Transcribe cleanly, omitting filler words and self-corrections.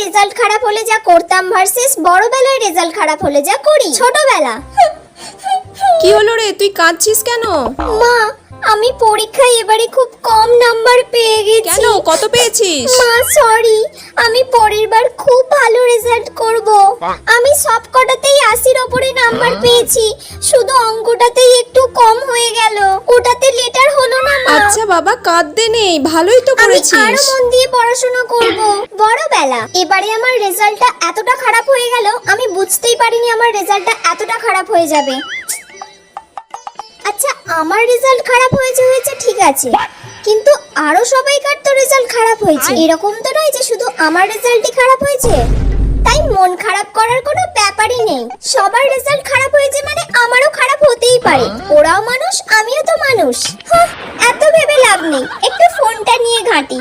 Result খারাপ হলে যা করতাম ভার্সেস বড়বেলায় রেজাল্ট খারাপ হলে যা করি ছোটবেলা। কি হলো রে, তুই কাঁদছিস কেন? মা, আমি পরীক্ষায় এবারে খুব কম নাম্বার পেয়ে গেছি। কেন, কত পেয়েছিস? মা সরি, আমি পরের বার খুব ভালো রেজাল্ট করব। আমি সব কটাতেই 80-র উপরে নাম্বার পেয়েছি, শুধু অঙ্কটাতেই একটু কম হয়ে গেল। ওটাতে লেটার হলো না মা। আচ্ছা বাবা, কাঁদতে নেই, ভালোই তো আমি আরো করেছিস। মন দিয়ে পড়াশোনা করব। বড়বেলা এবারে আমার রেজাল্টটা এতটা খারাপ হয়ে গেল, আমি বুঝতেই পারিনি আমার রেজাল্টটা এতটা খারাপ হয়ে যাবে। আচ্ছা, আমার রেজাল্ট খারাপ হয়েছে ঠিক আছে, কিন্তু আরো সবাইকার তো রেজাল্ট খারাপ হয়েছে। এরকম তো নয় যে শুধু আমার রেজাল্টই খারাপ হয়েছে। তাই মন খারাপ করার কোনো ব্যাপারই নেই। সবার রেজাল্ট খারাপ হয়েছে মানে আমারও খারাপ হতেই পারে। ওরাও মানুষ, আমিও তো মানুষ। এত ভেবে লাভ নেই, একটু ফোনটা নিয়ে ঘাঁটি।